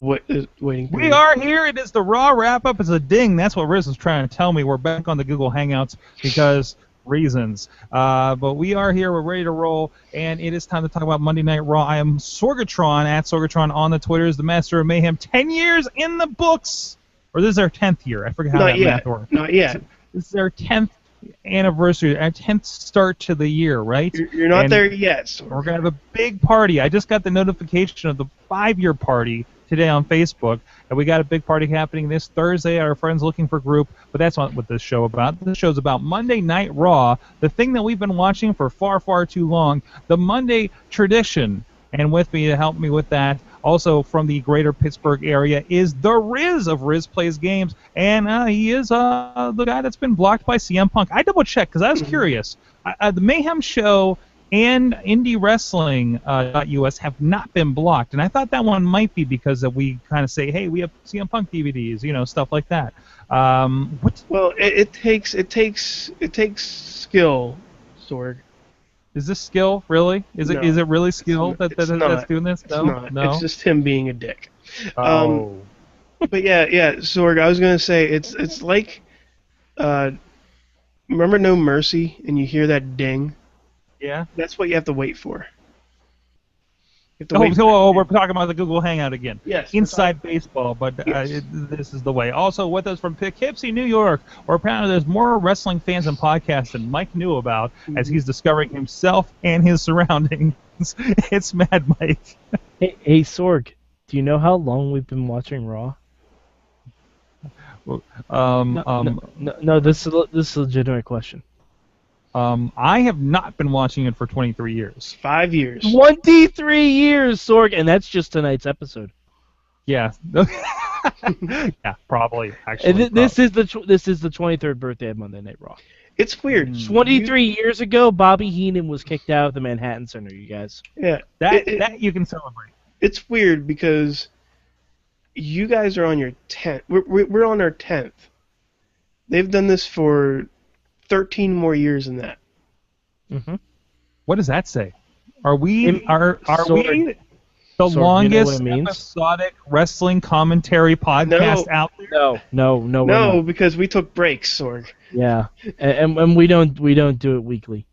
waiting We period. are here. It is the Raw wrap-up. It's a ding. That's what Riz was trying to tell me. We're back on the Google Hangouts because reasons. But we are here. We're ready to roll, and it is time to talk about Monday Night Raw. I am Sorgatron, at Sorgatron on the Twitters, the Master of Mayhem. 10 years in the books. Or this is our 10th year. I forget how that math works. Not yet. This is our 10th anniversary, our 10th start to the year, right? You're not there yet. Sorg. We're going to have a big party. I just got the notification of the 5-year party today on Facebook, and we got a big party happening this Thursday. Our friends looking for group, but that's not what this show about. This show's about Monday Night Raw, the thing that we've been watching for far, far too long, the Monday tradition. And with me to help me with that, also from the greater Pittsburgh area, is the Riz of Riz Plays Games, and he is the guy that's been blocked by CM Punk. I double-checked because I was curious. The Mayhem Show and Indie Wrestling .us have not been blocked, and I thought that one might be because we kind of say, hey, we have CM Punk DVDs, stuff like that. Well, it takes skill, Sorg. Is this skill, really? Is it really skill that's doing this? No? No. It's just him being a dick. Oh. But yeah, Sorg, I was going to say, it's like, remember No Mercy, and you hear that ding? Yeah? That's what you have to wait for. We're talking about the Google Hangout again. Yes. Inside baseball, but Yes. this is the way. Also with us from Poughkeepsie, New York, where apparently there's more wrestling fans and podcasts than Mike knew about, as he's discovering himself and his surroundings. It's Mad Mike. Hey, Sorg, do you know how long we've been watching Raw? No, this is a legitimate question. I have not been watching it for 23 years. 5 years. 23 years, Sorg, and that's just tonight's episode. Yeah. Yeah, probably. Actually, This is the 23rd birthday of Monday Night Raw. It's weird. 23 years ago, Bobby Heenan was kicked out of the Manhattan Center, you guys. Yeah. That you can celebrate. It's weird because you guys are on your 10th. We're on our 10th. They've done this for 13 more years than that. Mm-hmm. What does that say? Are we we the Sorg, longest you know what it means? episodic wrestling commentary podcast out there? No, because we took breaks, Sorg. Yeah, and we don't do it weekly.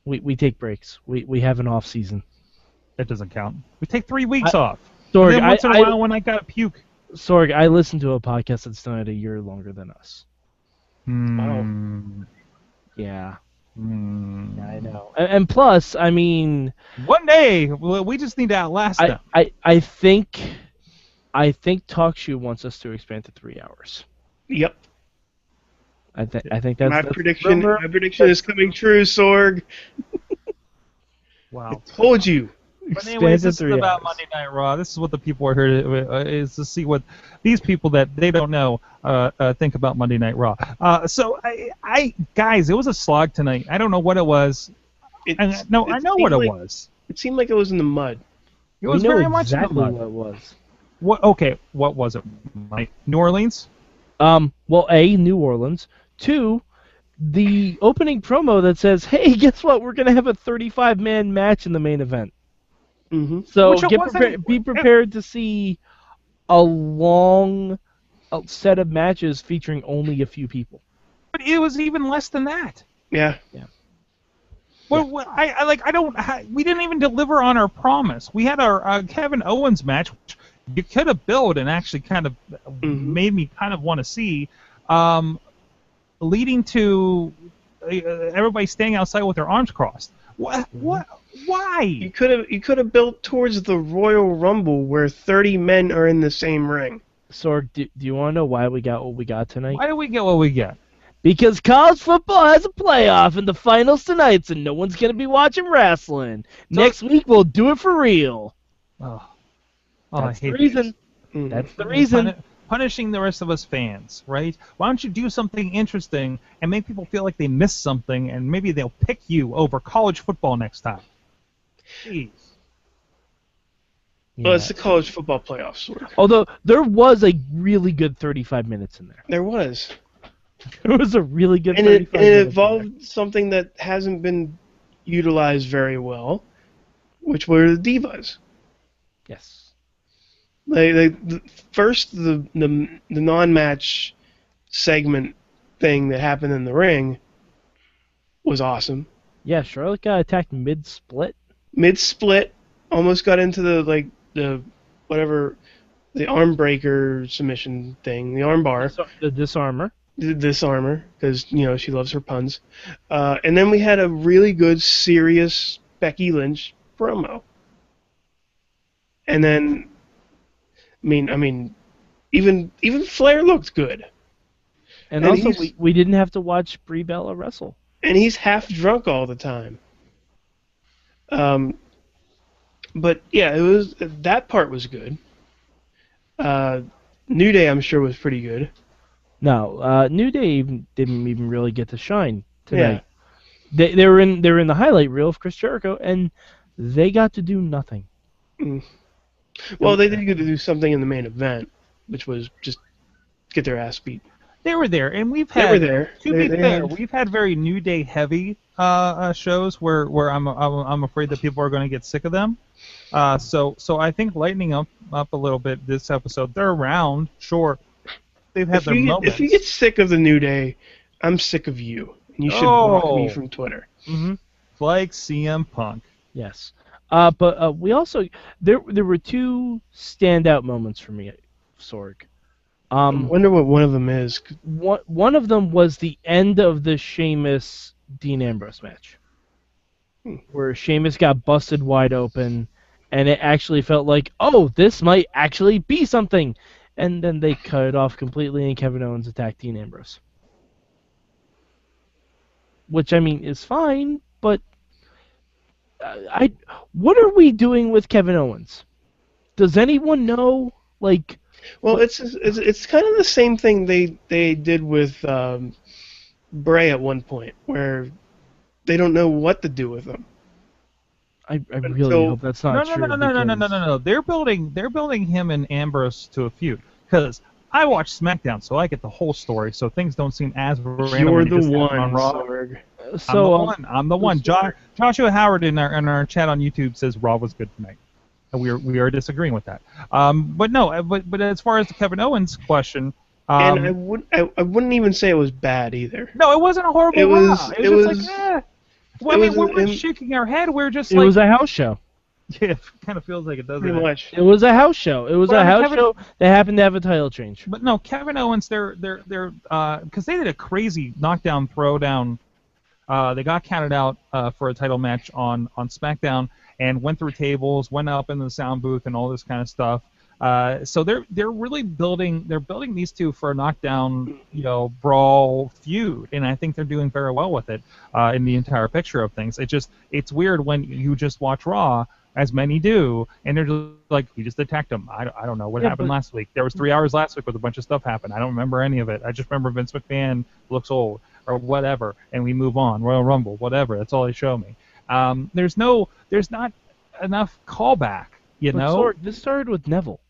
We take breaks. We have an off season. That doesn't count. We take 3 weeks off. Sorg, And then once in a while when I gotta puke. Sorg, I listen to a podcast that's done it a year longer than us. Yeah. Yeah, I know. And plus, I mean, one day we just need to outlast them. I think TalkShoe wants us to expand to 3 hours. Yep. I think that's my prediction. My prediction is coming true, Sorg. Wow. I told you. But anyways, this is about Monday Night Raw. This is what the people are here to, is to see what these people that they don't know think about Monday Night Raw. So, guys, it was a slog tonight. I don't know what it was. I know what it was. It seemed like it was in the mud. It was very much in the mud. What it was. What was it, Mike? New Orleans? Well, A, New Orleans. 2, the opening promo that says, hey, guess what? We're going to have a 35-man match in the main event. Mm-hmm. So be prepared to see a long set of matches featuring only a few people. But it was even less than that. Yeah. Well, we didn't even deliver on our promise. We had our Kevin Owens match, which you could have built and actually kind of made me kind of want to see, leading to everybody staying outside with their arms crossed. What? Why? You could have built towards the Royal Rumble where 30 men are in the same ring. Sorg, do you want to know why we got what we got tonight? Why do we get what we get? Because college football has a playoff in the finals tonight, so no one's going to be watching wrestling. Next week, we'll do it for real. That's the reason. That's the reason. Punishing the rest of us fans, right? Why don't you do something interesting and make people feel like they missed something, and maybe they'll pick you over college football next time? Jeez. Well, it's the college football playoffs. Although there was a really good 35 minutes in there. There was. There was a really good 35 minutes. And it involved something that hasn't been utilized very well, which were the divas. Yes. First the non-match segment thing that happened in the ring was awesome. Yeah, Charlotte got attacked mid-split. Mid-split, almost got into the whatever the arm breaker submission thing, the arm bar. The disarmer. The disarmer, because she loves her puns. And then we had a really good, serious Becky Lynch promo. And then, I mean, even Flair looked good. And also, we didn't have to watch Brie Bella wrestle. And he's half drunk all the time. But yeah, that part was good. New Day, I'm sure, was pretty good. No, New Day didn't even really get to shine tonight. Yeah. They were in the highlight reel of Chris Jericho, and they got to do nothing. Well, they did get to do something in the main event, which was just get their ass beat. They were there, and we've had. They were there. To be fair, we've had very New Day heavy shows where I'm afraid that people are going to get sick of them. So I think lightening up a little bit this episode. They're around, sure. They've had their moments. If you get sick of the New Day, I'm sick of you, and you should block me from Twitter. Mm-hmm. Like CM Punk. Yes. But we also there were two standout moments for me, Sorg. I wonder what one of them is. One of them was the end of the Sheamus Dean Ambrose match, where Sheamus got busted wide open, and it actually felt like, oh, this might actually be something, and then they cut it off completely, and Kevin Owens attacked Dean Ambrose, which is fine, but what are we doing with Kevin Owens? Does anyone know? Well, it's kind of the same thing they did with Bray at one point, where they don't know what to do with him. I really hope that's not true. No. They're building him and Ambrose to a feud, because I watch SmackDown, so I get the whole story. So things don't seem as random. You're the one, on Raw. Sorg. I'm the one. Joshua Howard in our chat on YouTube says Raw was good tonight. We are disagreeing with that. But as far as the Kevin Owens question, and I wouldn't even say it was bad either. No, it wasn't a horrible Raw. It was just like, eh. Well, we're shaking our head. We're just like... It was a house show. Yeah, it kind of feels like it does. Pretty much. It was a house show. It was a house show that happened to have a title change. But no, Kevin Owens, they're because they did a crazy knockdown throwdown. They got counted out for a title match on SmackDown and went through tables, went up in the sound booth, and all this kind of stuff. So they're really building these two for a knockdown, brawl feud, and I think they're doing very well with it in the entire picture of things. It's weird when you just watch Raw, as many do, and they're just like, we just attacked them. I don't know what happened last week. There was 3 hours last week where a bunch of stuff happened. I don't remember any of it. I just remember Vince McMahon looks old or whatever, and we move on. Royal Rumble, whatever. That's all they show me. There's not enough callback, you know. Sorg, this started with Neville.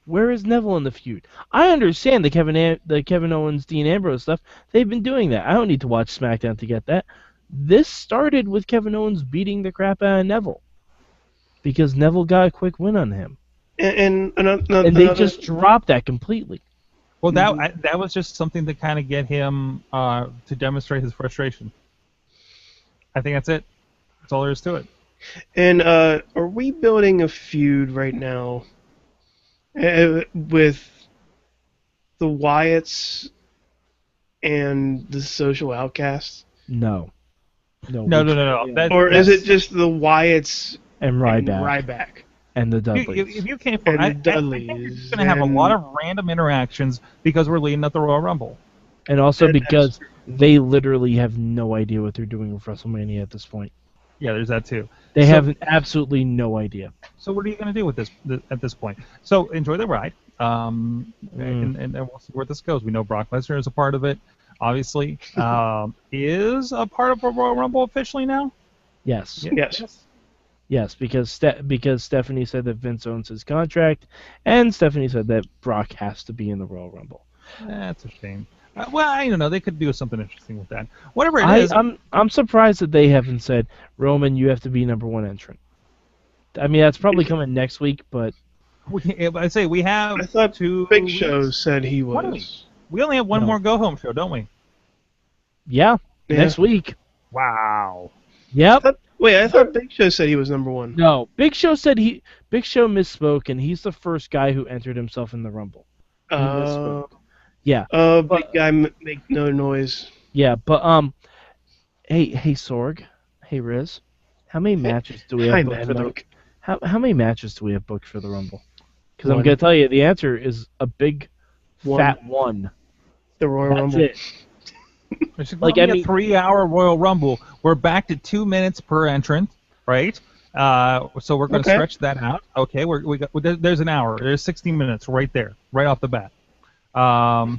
Where is Neville in the feud? I understand the Kevin Owens, Dean Ambrose stuff. They've been doing that. I don't need to watch SmackDown to get that. This started with Kevin Owens beating the crap out of Neville, because Neville got a quick win on him. And they just dropped that completely. Well, that was just something to kind of get him to demonstrate his frustration. I think that's it. That's all there is to it. And are we building a feud right now with the Wyatts and the Social Outcasts? No. Or is it just the Wyatts and Ryback? And the Dudleys. If you came from, I think you're going to have a lot of random interactions because we're leading up the Royal Rumble. And also because they literally have no idea what they're doing with WrestleMania at this point. Yeah, there's that too. They have absolutely no idea. So what are you going to do with this at this point? So enjoy the ride, and we'll see where this goes. We know Brock Lesnar is a part of it, obviously. Is a part of a Royal Rumble officially now? Yes. Yes, because Stephanie said that Vince owns his contract, and Stephanie said that Brock has to be in the Royal Rumble. That's a shame. Well, I don't know. They could do something interesting with that. Whatever it is. I'm surprised that they haven't said, Roman, you have to be #1 entrant. I mean, that's probably coming next week, but I say we have I thought 2 Big weeks. Show said he What do was. we only have one No. more go-home show, don't we? yeah, next week. Wow. Yep. I thought Big Show said he was number one. No, Big Show misspoke, and he's the first guy who entered himself in the Rumble. He misspoke. Yeah. Big guy make no noise. Yeah, but hey Sorg, hey Riz, how many matches do we Hi, have booked Mad for the Mike. how many matches do we have booked for the Rumble? Because I'm One. gonna tell you, the answer is a big One. fat one. The Royal That's Rumble. it. It's Like, a 3-hour Royal Rumble. We're back to 2 minutes per entrant, right? So we're going to stretch that out. Okay, there's an hour. There's 60 minutes right there, right off the bat.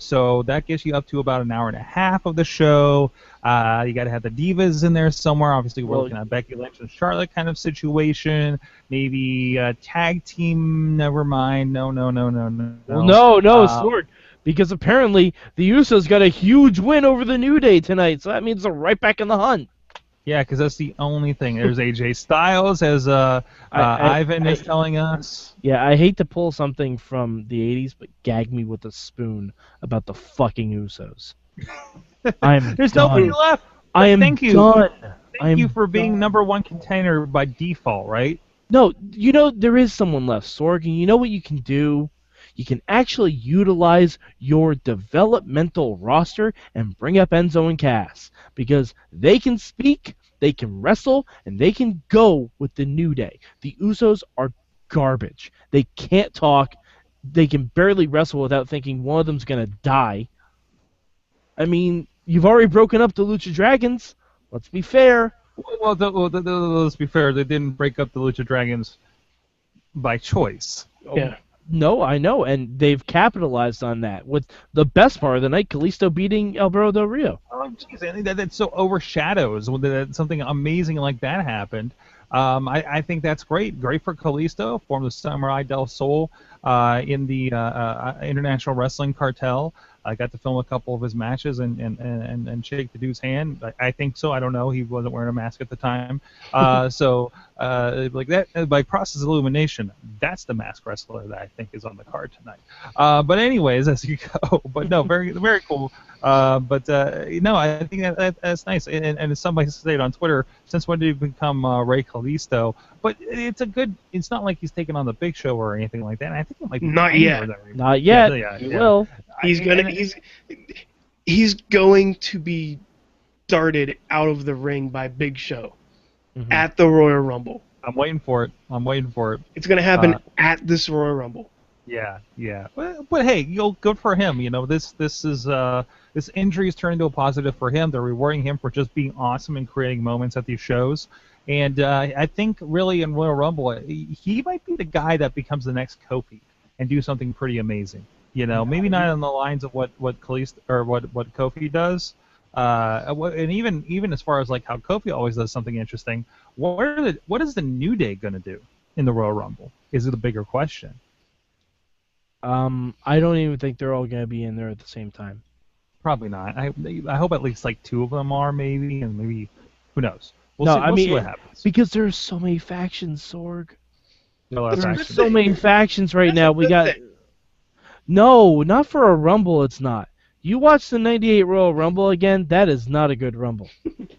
So that gets you up to about an hour and a half of the show. You got to have the divas in there somewhere. Obviously, we're looking at Becky Lynch and Charlotte kind of situation. Maybe a tag team. Never mind. No. Well, no, Sorg. Because apparently the Usos got a huge win over the New Day tonight, so that means they're right back in the hunt. Yeah, because that's the only thing. There's AJ Styles, as Ivan is telling us. Yeah, I hate to pull something from the 80s, but gag me with a spoon about the fucking Usos. There's nobody left. I am Thank you. done. Thank you for being number one contender by default, right? No, there is someone left, Sorg, and you know what you can do? You can actually utilize your developmental roster and bring up Enzo and Cass, because they can speak, they can wrestle, and they can go with the New Day. The Usos are garbage. They can't talk. They can barely wrestle without thinking one of them's going to die. I mean, you've already broken up the Lucha Dragons. Let's be fair. Well, let's be fair. They didn't break up the Lucha Dragons by choice. Yeah. No, I know, and they've capitalized on that with the best part of the night, Kalisto beating Alberto Del Rio. Oh, jeez, that so overshadows when something amazing like that happened. I think that's great. Great for Kalisto, formed the Samurai del Sol in the International Wrestling Cartel. I got to film a couple of his matches and shake the dude's hand. I think so. I don't know. He wasn't wearing a mask at the time. Like that, by process of elimination, that's the masked wrestler that I think is on the card tonight. But anyways, as you go. But no, very very cool. No, I think that's nice. And somebody said on Twitter, since when did he become Ray Kalisto? But it's not like he's taken on the Big Show or anything like that. And I think it might be Not yet. Not yet. He will. He's going to be darted out of the ring by Big Show at the Royal Rumble. I'm waiting for it. It's going to happen at this Royal Rumble. Yeah. But hey, good for him. This injury is turned into a positive for him. They're rewarding him for just being awesome and creating moments at these shows. And I think really in Royal Rumble, he might be the guy that becomes the next Kofi and do something pretty amazing. Maybe not on the lines of what Kalisto or what Kofi does. And even as far as like how Kofi always does something interesting, what is the New Day going to do in the Royal Rumble? Is it a bigger question? I don't even think they're all going to be in there at the same time. Probably not. I hope at least like 2 of them are maybe, and maybe who knows. We'll see what happens. Because there's so many factions, Sorg. There's so many factions right now. We got. No, not for a Rumble. It's not. You watch the '98 Royal Rumble again. That is not a good Rumble.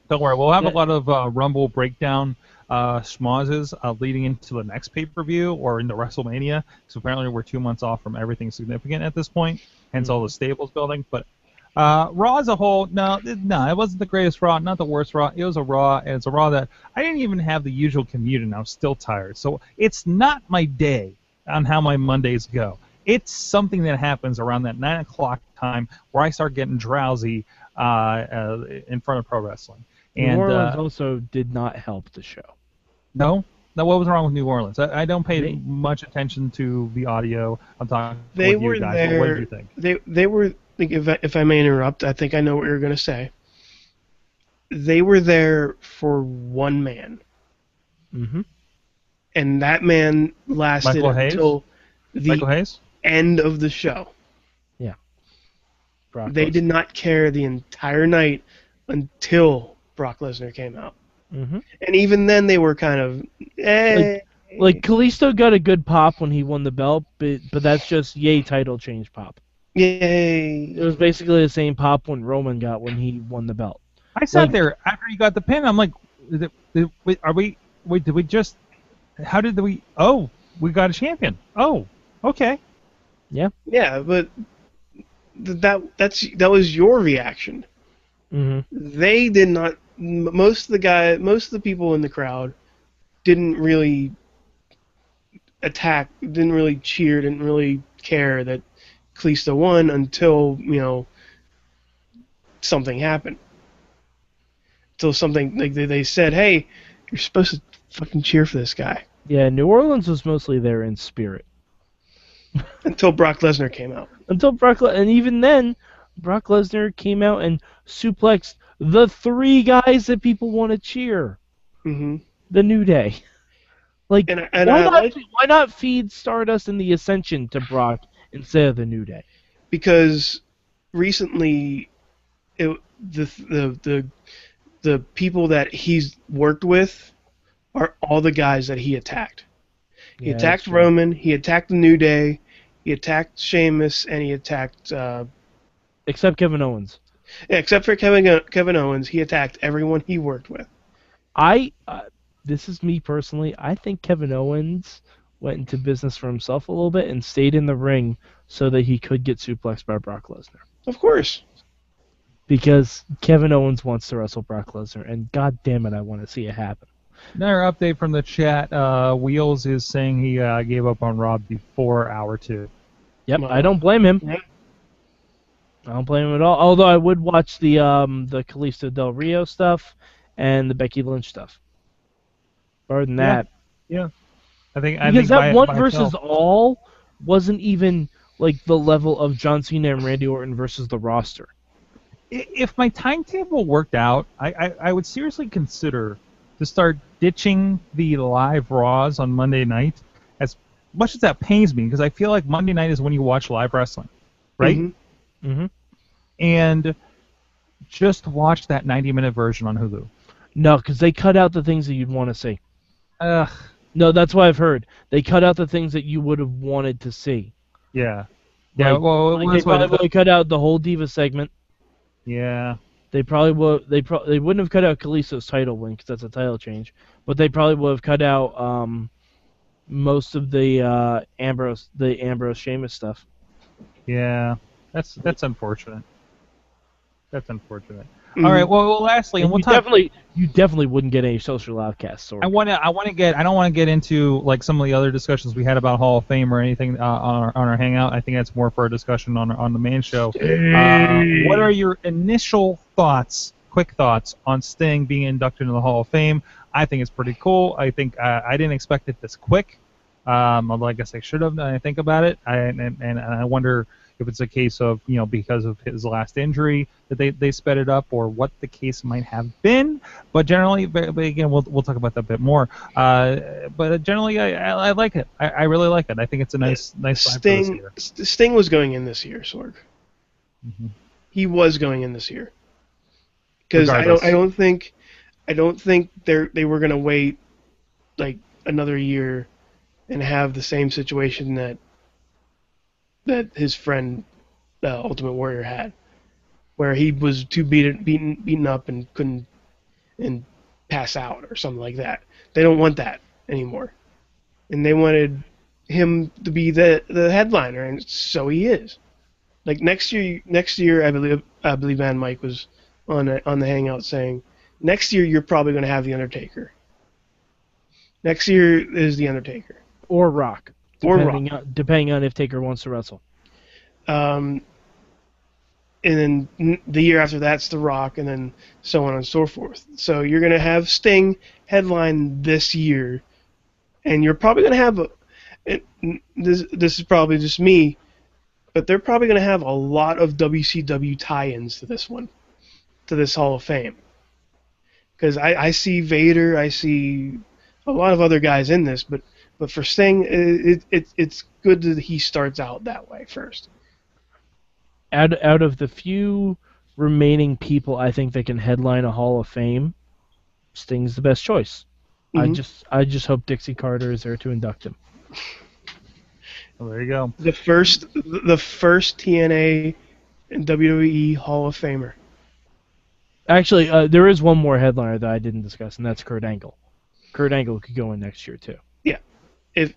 Don't worry. We'll have a lot of Rumble breakdown schmozzes leading into the next pay-per-view or into WrestleMania. So apparently we're 2 months off from everything significant at this point. Hence all the stables building. But Raw as a whole, no, it wasn't the greatest Raw, not the worst Raw. It was a Raw, and it's a Raw that I didn't even have the usual commute, and I was still tired. So it's not my day on how my Mondays go. It's something that happens around that 9 o'clock time where I start getting drowsy in front of pro wrestling. And New Orleans also did not help the show. No, what was wrong with New Orleans? I don't pay much attention to the audio. I'm talking with you guys. There, what did you think? They were. If I may interrupt, I think I know what you're going to say. They were there for one man. Mm-hmm. And that man lasted until the end of the show. Yeah. They did not care the entire night until Brock Lesnar came out. Mm-hmm. And even then they were kind of, Like, Kalisto got a good pop when he won the belt, but that's just yay title change pop. Yay! It was basically the same pop when Roman got when he won the belt. I sat there after he got the pin. I'm like, did we just? How did we? Oh, we got a champion. Oh, okay. Yeah. Yeah, but that was your reaction. Mm-hmm. They did not. Most of the people in the crowd didn't really attack, didn't really cheer, didn't really care that Kalisto won until something happened. Until something like they said, "Hey, you're supposed to fucking cheer for this guy." Yeah, New Orleans was mostly there in spirit. Until Brock Lesnar came out. And even then, Brock Lesnar came out and suplexed the 3 guys that people want to cheer. Mm-hmm. The New Day. Like, why not feed Stardust and the Ascension to Brock instead of the New Day? Because recently, the people that he's worked with are all the guys that he attacked. He attacked Roman, he attacked the New Day, he attacked Sheamus, and he attacked... except Kevin Owens. Yeah, except for Kevin Owens, he attacked everyone he worked with. This is me personally, I think Kevin Owens went into business for himself a little bit and stayed in the ring so that he could get suplexed by Brock Lesnar. Of course. Because Kevin Owens wants to wrestle Brock Lesnar, and god damn it, I want to see it happen. Another update from the chat. Wheels is saying he gave up on Rob before hour 2. Yep, I don't blame him. Yeah. I don't blame him at all. Although I would watch the Kalisto Del Rio stuff and the Becky Lynch stuff. Other than that, yeah. I think that one versus all wasn't even like the level of John Cena and Randy Orton versus the roster. If my timetable worked out, I would seriously consider to start ditching the live Raws on Monday night. As much as that pains me, because I feel like Monday night is when you watch live wrestling, right? Mm-hmm. Mm-hmm. And just watch that 90-minute version on Hulu. No, because they cut out the things that you'd want to see. Ugh. No, that's what I've heard. They cut out the things that you would have wanted to see. Yeah. Yeah. Well, they probably would have cut out the whole Diva segment. Yeah. They probably would. They wouldn't have cut out Kalisto's title win because that's a title change. But they probably would have cut out most of the Ambrose Sheamus stuff. Yeah. That's unfortunate. That's unfortunate. All right. Well, lastly, and you definitely wouldn't get any social outcasts. I don't want to get into like some of the other discussions we had about Hall of Fame or anything on our hangout. I think that's more for a discussion on the main show. What are your initial thoughts, quick thoughts on Sting being inducted into the Hall of Fame? I think it's pretty cool. I think I didn't expect it this quick. Although I guess I should have. I think about it, and I wonder if it's a case of, because of his last injury that they sped it up, or what the case might have been. But generally, but again, we'll talk about that a bit more. But generally, I like it. I really like it. I think it's a nice Sting. Sting was going in this year, Sorg. Mm-hmm. He was going in this year. Because I don't think they were gonna wait like another year and have the same situation that his friend Ultimate Warrior had, where he was too beaten up and couldn't pass out or something like that. They don't want that anymore, and they wanted him to be the headliner, and so he is. Like next year, I believe Van Mike was on the Hangout saying, next year you're probably going to have the Undertaker. Next year is the Undertaker or Rock. Depending on if Taker wants to wrestle. And then the year after that's The Rock, and then so on and so forth. So you're going to have Sting headline this year, and you're probably going to have this is probably just me, but they're probably going to have a lot of WCW tie-ins to this one, to this Hall of Fame. Because I see Vader, I see a lot of other guys in this, but for Sting, it's good that he starts out that way first. Out of the few remaining people I think that can headline a Hall of Fame, Sting's the best choice. I just hope Dixie Carter is there to induct him. Well, there you go. The first TNA and WWE Hall of Famer. Actually, there is one more headliner that I didn't discuss, and that's Kurt Angle. Kurt Angle could go in next year too. Yeah, if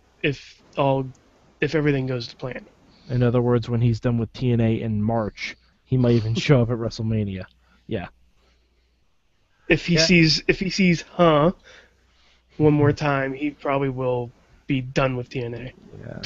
everything goes to plan. In other words, when he's done with TNA in March, he might even show up at WrestleMania. Yeah. If he sees one more time, he probably will be done with TNA. Yeah.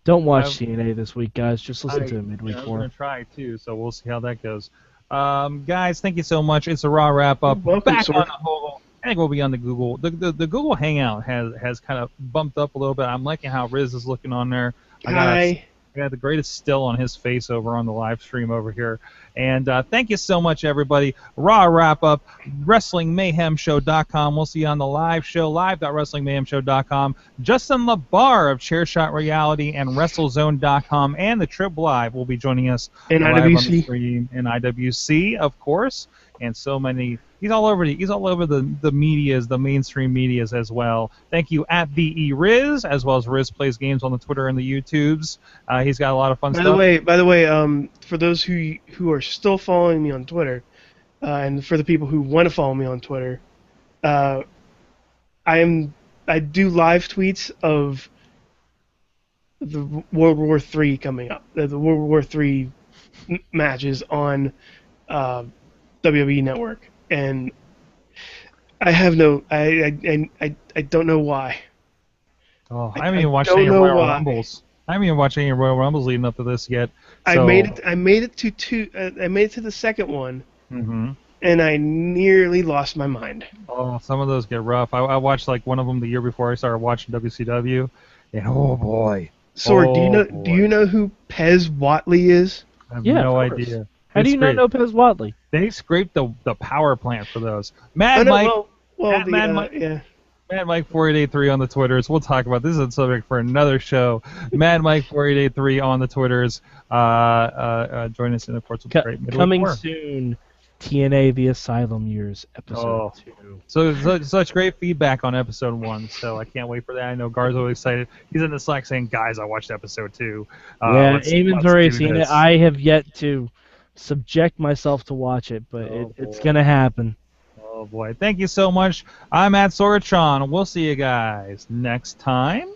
Don't watch TNA this week, guys. Just listen to the midweek I'm forum. going to try too, so we'll see how that goes. Guys, thank you so much. It's a Raw wrap up. Welcome, Back Sorg. on the whole. I think we'll be on the Google. The Google Hangout has kind of bumped up a little bit. I'm liking how Riz is looking on there. I got the greatest still on his face over on the live stream over here. And thank you so much, everybody. Raw wrap up, WrestlingMayhemShow.com. We'll see you on the live show, live.WrestlingMayhemShow.com. Justin LaBar of Chairshot Reality and WrestleZone.com and the Trib Live will be joining us in live IWC. on the stream in IWC, of course, and so many. He's all over the medias, the mainstream medias as well. Thank you at VE Riz, as well as Riz Plays Games on the Twitter and the YouTubes. He's got a lot of fun stuff. By the way, for those who are still following me on Twitter, and for the people who want to follow me on Twitter, I do live tweets of the World War III coming up, the World War III matches on WWE Network. And I have I don't know why. Oh, I haven't even watched any Royal Rumbles. I haven't even watched any Royal Rumbles leading up to this yet. So. I made it to the second one, and I nearly lost my mind. Oh, some of those get rough. I watched like one of them the year before I started watching WCW, and oh boy. Sorg, do you know who Pez Whatley is? I have no idea. How do you not know Pez Whatley? They scraped the power plant for those. Mad Mike 4883 on the Twitters. We'll talk about this. Is a subject for another show. Mad Mike 4883 on the Twitters. Join us in the Ports of the Great Midweek Coming War. soon, TNA The Asylum Years episode 2. So such great feedback on episode 1. So I can't wait for that. I know Gar's always excited. He's in the Slack saying, "Guys, I watched episode 2." Eamon's already seen it. I have yet to subject myself to watch it, but it's gonna happen. Oh boy. Thank you so much. I'm at Sorgatron. We'll see you guys next time.